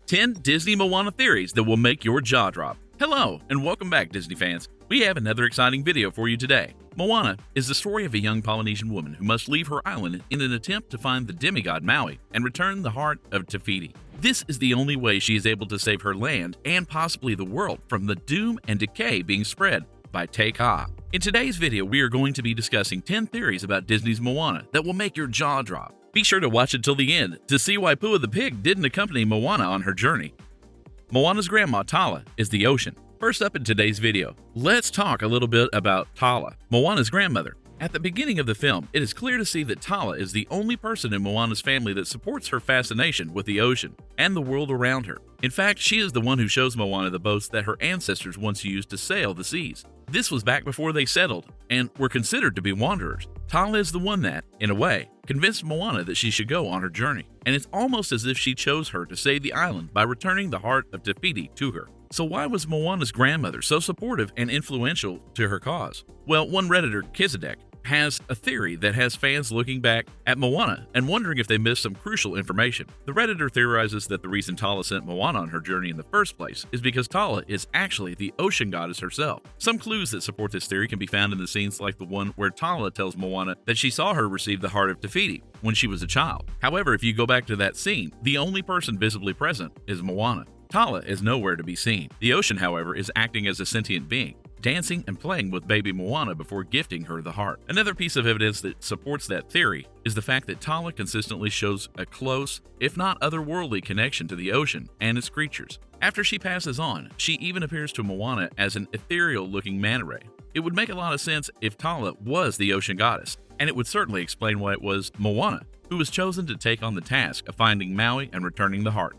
10 Disney Moana theories that will make your jaw drop. Hello, and welcome back, Disney fans. We have another exciting video for you today. Moana is the story of a young Polynesian woman who must leave her island in an attempt to find the demi-god Maui and return the Heart of Te Fiti. This is the only way she is able to save her land and possibly the world from the doom and decay being spread by decay. In today's video, we are going to be discussing 10 theories about Disney's Moana that will make your jaw drop. Be sure to watch until the end to see why Pua the pig didn't accompany Moana on her journey. Moana's grandma, Tala, is the ocean. First up in today's video, let's talk a little bit about Tala, Moana's grandmother. At the beginning of the film, it is clear to see that Tala is the only person in Moana's family that supports her fascination with the ocean and the world around her. In fact, she is the one who shows Moana the boats that her ancestors once used to sail the seas. This was back before they settled and were considered to be wanderers. Tala is the one that, in a way, convinced Moana that she should go on her journey, and it's almost as if she chose her to save the island by returning the Heart of Te Fiti to her. So why was Moana's grandmother so supportive and influential to her cause? Well, one Redditor, Kizadek, has a theory that has fans looking back at Moana and wondering if they missed some crucial information. The Redditor theorizes that the reason Tala sent Moana on her journey in the first place is because Tala is actually the ocean goddess herself. Some clues that support this theory can be found in the scenes like the one where Tala tells Moana that she saw her receive the Heart of Te Fiti when she was a child. However, if you go back to that scene, the only person visibly present is Moana. Tala is nowhere to be seen. The ocean, however, is acting as a sentient being, dancing and playing with baby Moana before gifting her the heart. Another piece of evidence that supports that theory is the fact that Tala consistently shows a close, if not otherworldly, connection to the ocean and its creatures. After she passes on, she even appears to Moana as an ethereal-looking manta ray. It would make a lot of sense if Tala was the ocean goddess, and it would certainly explain why it was Moana who was chosen to take on the task of finding Maui and returning the heart.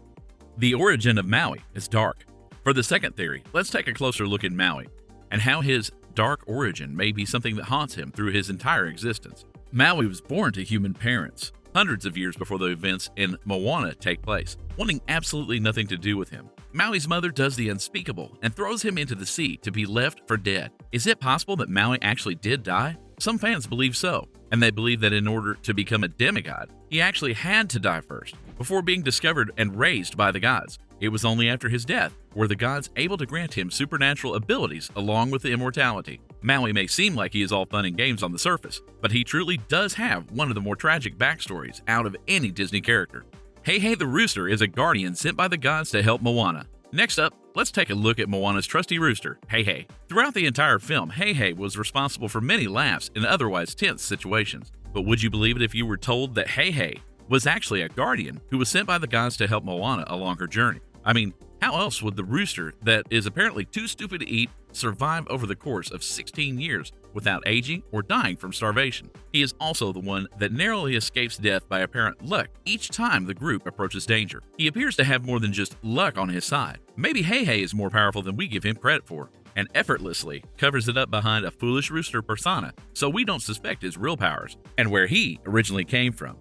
The origin of Maui is dark. For the second theory, let's take a closer look at Maui and how his dark origin may be something that haunts him through his entire existence. Maui was born to human parents hundreds of years before the events in Moana take place, wanting absolutely nothing to do with him. Maui's mother does the unspeakable and throws him into the sea to be left for dead. Is it possible that Maui actually did die? Some fans believe so, and they believe that in order to become a demigod, he actually had to die first, before being discovered and raised by the gods. It was only after his death were the gods able to grant him supernatural abilities along with immortality. Maui may seem like he is all fun and games on the surface, but he truly does have one of the more tragic backstories out of any Disney character. Hey the Rooster is a guardian sent by the gods to help Moana. Next up, let's take a look at Moana's trusty rooster, Hey. Throughout the entire film, Hey was responsible for many laughs in otherwise tense situations. But would you believe it if you were told that Hey was actually a guardian who was sent by the gods to help Moana along her journey? I mean, how else would the rooster that is apparently too stupid to eat survive over the course of 16 years without aging or dying from starvation? He is also the one that narrowly escapes death by apparent luck each time the group approaches danger. He appears to have more than just luck on his side. Maybe Hey is more powerful than we give him credit for, and effortlessly covers it up behind a foolish rooster persona, so we don't suspect his real powers and where he originally came from.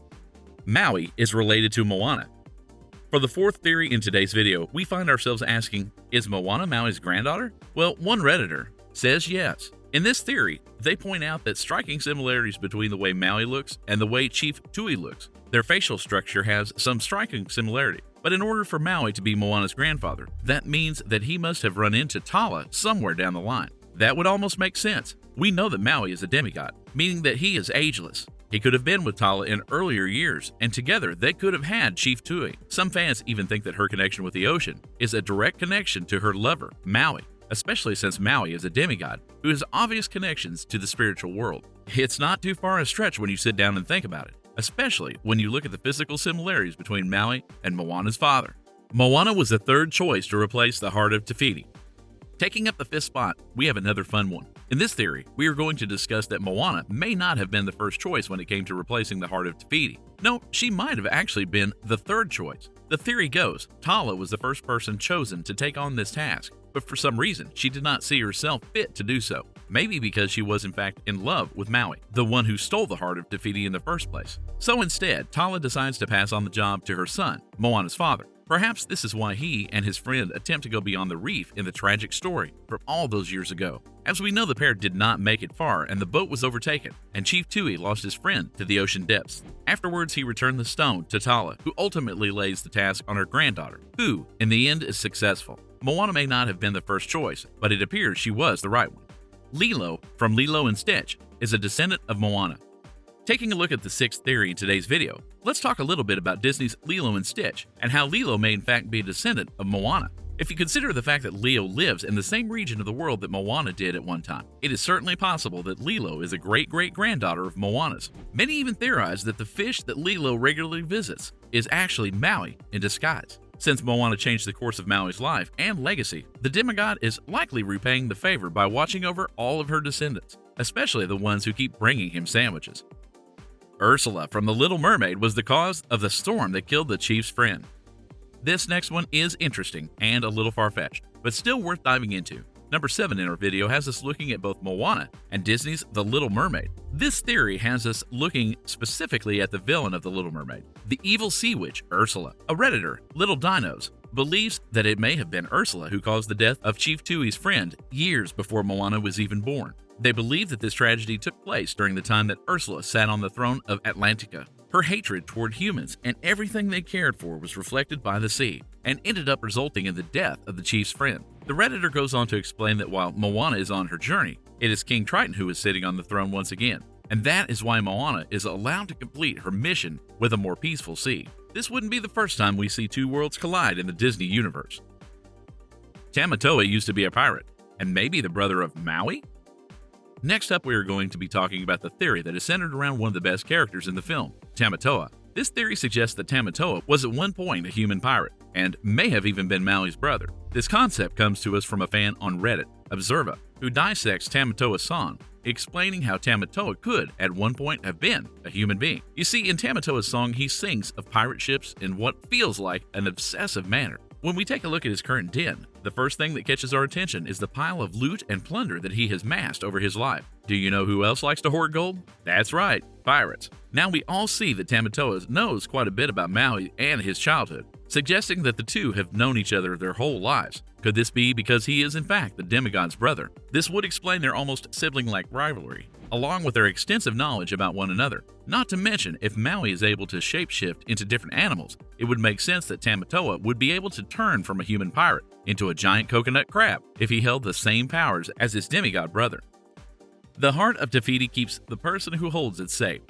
Maui is related to Moana. For the fourth theory in today's video, we find ourselves asking, is Moana Maui's granddaughter? Well, one Redditor says yes. In this theory, they point out that striking similarities between the way Maui looks and the way Chief Tui looks. Their facial structure has some striking similarity. But in order for Maui to be Moana's grandfather, that means that he must have run into Tala somewhere down the line. That would almost make sense. We know that Maui is a demigod, meaning that he is ageless. He could have been with Tala in earlier years, and together they could have had Chief Tui. Some fans even think that her connection with the ocean is a direct connection to her lover, Maui, especially since Maui is a demigod who has obvious connections to the spiritual world. It's not too far a stretch when you sit down and think about it, especially when you look at the physical similarities between Maui and Moana's father. Moana was the third choice to replace the Heart of Te Fiti. Taking up the fifth spot, we have another fun one. In this theory, we are going to discuss that Moana may not have been the first choice when it came to replacing the Heart of Te Fiti. No, she might have actually been the third choice. The theory goes, Tala was the first person chosen to take on this task, but for some reason, she did not see herself fit to do so. Maybe because she was in fact in love with Maui, the one who stole the Heart of Te Fiti in the first place. So instead, Tala decides to pass on the job to her son, Moana's father. Perhaps this is why he and his friend attempt to go beyond the reef in the tragic story from all those years ago. As we know, the pair did not make it far and the boat was overtaken, and Chief Tui lost his friend to the ocean depths. Afterwards, he returned the stone to Tala, who ultimately lays the task on her granddaughter, who, in the end, is successful. Moana may not have been the first choice, but it appears she was the right one. Lilo, from Lilo and Stitch, is a descendant of Moana. Taking a look at the sixth theory in today's video, let's talk a little bit about Disney's Lilo and Stitch and how Lilo may in fact be a descendant of Moana. If you consider the fact that Leo lives in the same region of the world that Moana did at one time, it is certainly possible that Lilo is a great-great-granddaughter of Moana's. Many even theorize that the fish that Lilo regularly visits is actually Maui in disguise. Since Moana changed the course of Maui's life and legacy, the demi-god is likely repaying the favor by watching over all of her descendants, especially the ones who keep bringing him sandwiches. Ursula from The Little Mermaid was the cause of the storm that killed the chief's friend. This next one is interesting and a little far-fetched, but still worth diving into. Number 7 in our video has us looking at both Moana and Disney's The Little Mermaid. This theory has us looking specifically at the villain of The Little Mermaid, the evil sea witch Ursula. A redditor, Little Dinos, believes that it may have been Ursula who caused the death of Chief Tui's friend years before Moana was even born. They believe that this tragedy took place during the time that Ursula sat on the throne of Atlantica. Her hatred toward humans and everything they cared for was reflected by the sea, and ended up resulting in the death of the chief's friend. The redditor goes on to explain that while Moana is on her journey, it is King Triton who is sitting on the throne once again, and that is why Moana is allowed to complete her mission with a more peaceful sea. This wouldn't be the first time we see two worlds collide in the Disney universe. Tamatoa used to be a pirate, and maybe the brother of Maui? Next up, we are going to be talking about the theory that is centered around one of the best characters in the film, Tamatoa. This theory suggests that Tamatoa was at one point a human pirate, and may have even been Maui's brother. This concept comes to us from a fan on Reddit, Observa, who dissects Tamatoa's song, explaining how Tamatoa could, at one point, have been a human being. You see, in Tamatoa's song, he sings of pirate ships in what feels like an obsessive manner. When we take a look at his current den, the first thing that catches our attention is the pile of loot and plunder that he has massed over his life. Do you know who else likes to hoard gold? That's right, pirates. Now we all see that Tamatoa knows quite a bit about Maui and his childhood, suggesting that the two have known each other their whole lives. Could this be because he is in fact the demigod's brother? This would explain their almost sibling-like rivalry, along with their extensive knowledge about one another. Not to mention, if Maui is able to shapeshift into different animals, it would make sense that Tamatoa would be able to turn from a human pirate into a giant coconut crab if he held the same powers as his demigod brother. The Heart of Te Fiti keeps the person who holds it safe.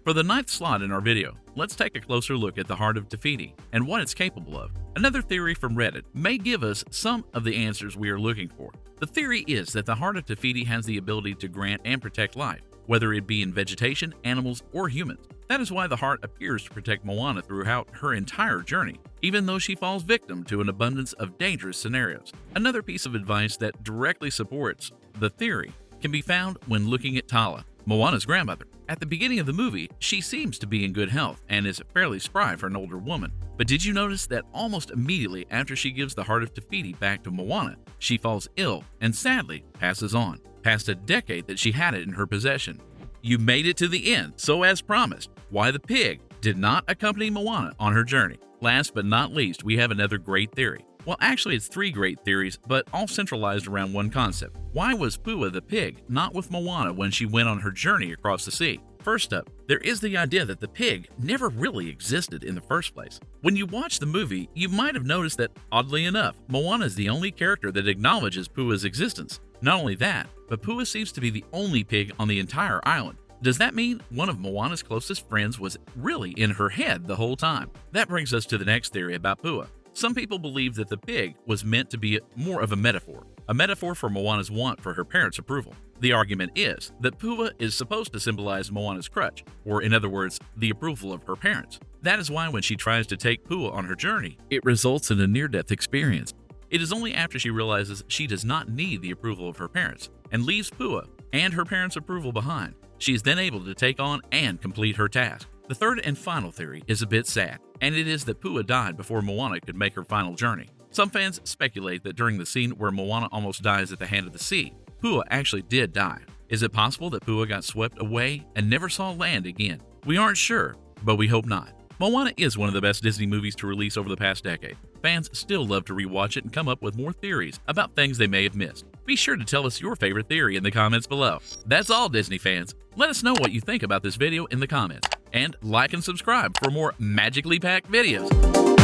For the 9th slot in our video, let's take a closer look at the Heart of Te Fiti and what it's capable of. Another theory from Reddit may give us some of the answers we are looking for. The theory is that the Heart of Te Fiti has the ability to grant and protect life, whether it be in vegetation, animals, or humans. That is why the heart appears to protect Moana throughout her entire journey, even though she falls victim to an abundance of dangerous scenarios. Another piece of advice that directly supports the theory can be found when looking at Tala, Moana's grandmother. At the beginning of the movie, she seems to be in good health and is fairly spry for an older woman. But did you notice that almost immediately after she gives the Heart of Te Fiti back to Moana, she falls ill and sadly passes on, past a decade that she had it in her possession? You made it to the end, so as promised, why the pig did not accompany Moana on her journey. Last but not least, we have another great theory. Well, actually it's 3 great theories, but all centralized around one concept. Why was Pua the pig not with Moana when she went on her journey across the sea? First up, there is the idea that the pig never really existed in the first place. When you watch the movie, you might have noticed that, oddly enough, Moana is the only character that acknowledges Pua's existence. Not only that, but Pua seems to be the only pig on the entire island. Does that mean one of Moana's closest friends was really in her head the whole time? That brings us to the next theory about Pua. Some people believe that the pig was meant to be more of a metaphor for Moana's want for her parents' approval. The argument is that Pua is supposed to symbolize Moana's crutch, or in other words, the approval of her parents. That is why when she tries to take Pua on her journey, it results in a near-death experience. It is only after she realizes she does not need the approval of her parents and leaves Pua and her parents' approval behind, she is then able to take on and complete her task. The third and final theory is a bit sad, and it is that Pua died before Moana could make her final journey. Some fans speculate that during the scene where Moana almost dies at the hand of the sea, Pua actually did die. Is it possible that Pua got swept away and never saw land again? We aren't sure, but we hope not. Moana is one of the best Disney movies to release over the past decade. Fans still love to rewatch it and come up with more theories about things they may have missed. Be sure to tell us your favorite theory in the comments below. That's all, Disney fans. Let us know what you think about this video in the comments. And like and subscribe for more magically packed videos.